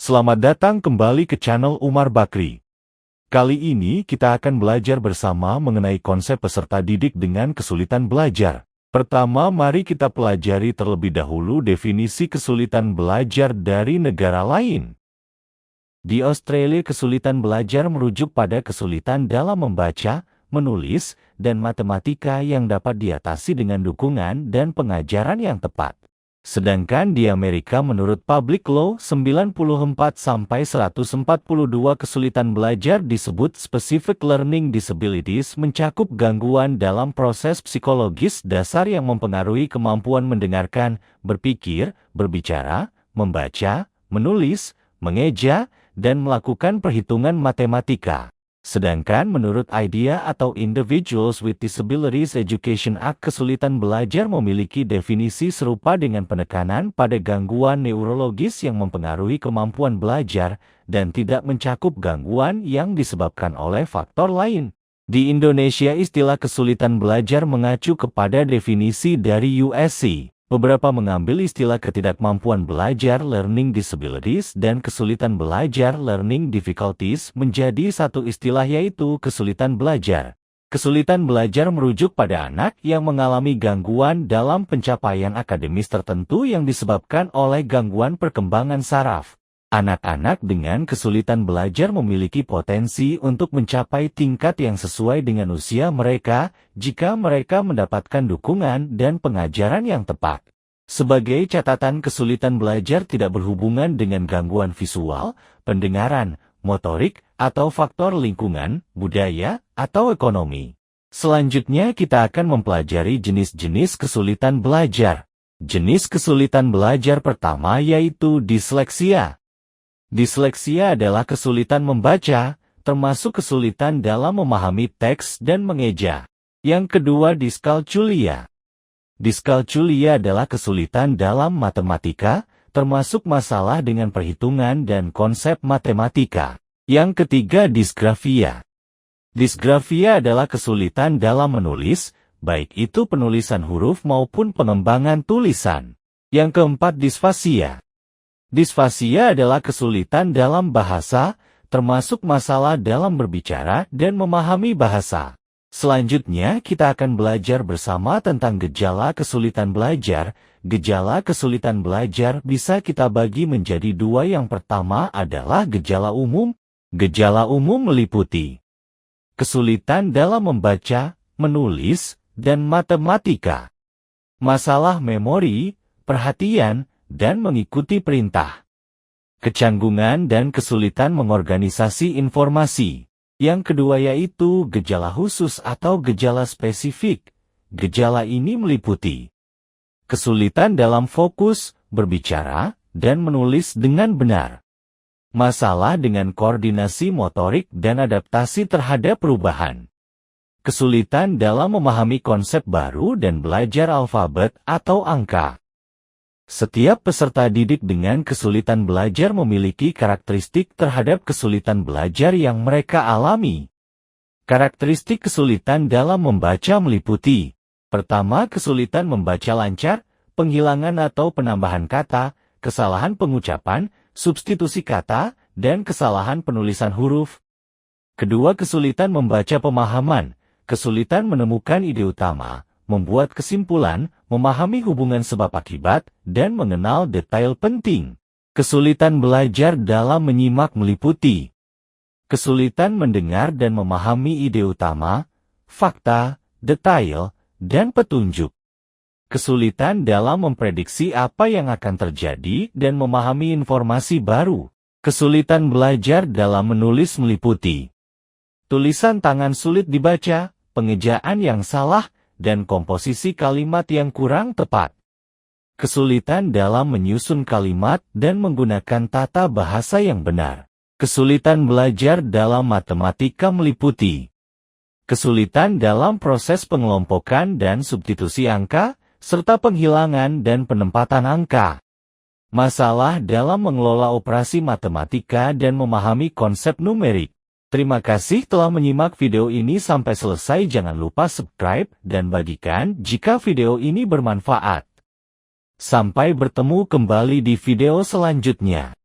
Selamat datang kembali ke channel Umar Bakri. Kali ini kita akan belajar bersama mengenai konsep peserta didik dengan kesulitan belajar. Pertama, mari kita pelajari terlebih dahulu definisi kesulitan belajar dari negara lain. Di Australia, kesulitan belajar merujuk pada kesulitan dalam membaca, menulis, dan matematika yang dapat diatasi dengan dukungan dan pengajaran yang tepat. Sedangkan di Amerika menurut Public Law 94-142 kesulitan belajar disebut Specific Learning Disabilities mencakup gangguan dalam proses psikologis dasar yang mempengaruhi kemampuan mendengarkan, berpikir, berbicara, membaca, menulis, mengeja, dan melakukan perhitungan matematika. Sedangkan menurut IDEA atau Individuals with Disabilities Education Act, kesulitan belajar memiliki definisi serupa dengan penekanan pada gangguan neurologis yang mempengaruhi kemampuan belajar dan tidak mencakup gangguan yang disebabkan oleh faktor lain. Di Indonesia, istilah kesulitan belajar mengacu kepada definisi dari USC. Beberapa mengambil istilah ketidakmampuan belajar learning disabilities dan kesulitan belajar learning difficulties menjadi satu istilah, yaitu kesulitan belajar. Kesulitan belajar merujuk pada anak yang mengalami gangguan dalam pencapaian akademis tertentu yang disebabkan oleh gangguan perkembangan saraf. Anak-anak dengan kesulitan belajar memiliki potensi untuk mencapai tingkat yang sesuai dengan usia mereka jika mereka mendapatkan dukungan dan pengajaran yang tepat. Sebagai catatan, kesulitan belajar tidak berhubungan dengan gangguan visual, pendengaran, motorik, atau faktor lingkungan, budaya, atau ekonomi. Selanjutnya kita akan mempelajari jenis-jenis kesulitan belajar. Jenis kesulitan belajar pertama yaitu disleksia. Disleksia adalah kesulitan membaca, termasuk kesulitan dalam memahami teks dan mengeja. Yang kedua, diskalkulia. Diskalkulia adalah kesulitan dalam matematika, termasuk masalah dengan perhitungan dan konsep matematika. Yang ketiga, disgrafia. Disgrafia adalah kesulitan dalam menulis, baik itu penulisan huruf maupun pengembangan tulisan. Yang keempat, disfasia. Disfasia adalah kesulitan dalam bahasa, termasuk masalah dalam berbicara dan memahami bahasa. Selanjutnya, kita akan belajar bersama tentang gejala kesulitan belajar. Gejala kesulitan belajar bisa kita bagi menjadi dua. Yang pertama adalah gejala umum. Gejala umum meliputi kesulitan dalam membaca, menulis, dan matematika, masalah memori, perhatian, dan mengikuti perintah, kecanggungan dan kesulitan mengorganisasi informasi. Yang kedua yaitu gejala khusus atau gejala spesifik. Gejala ini meliputi kesulitan dalam fokus, berbicara, dan menulis dengan benar, masalah dengan koordinasi motorik dan adaptasi terhadap perubahan, kesulitan dalam memahami konsep baru dan belajar alfabet atau angka. Setiap peserta didik dengan kesulitan belajar memiliki karakteristik terhadap kesulitan belajar yang mereka alami. Karakteristik kesulitan dalam membaca meliputi: pertama, kesulitan membaca lancar, penghilangan atau penambahan kata, kesalahan pengucapan, substitusi kata, dan kesalahan penulisan huruf. Kedua, kesulitan membaca pemahaman, kesulitan menemukan ide utama, membuat kesimpulan, memahami hubungan sebab akibat, dan mengenal detail penting. Kesulitan belajar dalam menyimak meliputi kesulitan mendengar dan memahami ide utama, fakta, detail, dan petunjuk. Kesulitan dalam memprediksi apa yang akan terjadi dan memahami informasi baru. Kesulitan belajar dalam menulis meliputi tulisan tangan sulit dibaca, pengejaan yang salah, dan komposisi kalimat yang kurang tepat. Kesulitan dalam menyusun kalimat dan menggunakan tata bahasa yang benar. Kesulitan belajar dalam matematika meliputi kesulitan dalam proses pengelompokan dan substitusi angka, serta penghilangan dan penempatan angka. Masalah dalam mengelola operasi matematika dan memahami konsep numerik. Terima kasih telah menyimak video ini sampai selesai. Jangan lupa subscribe dan bagikan jika video ini bermanfaat. Sampai bertemu kembali di video selanjutnya.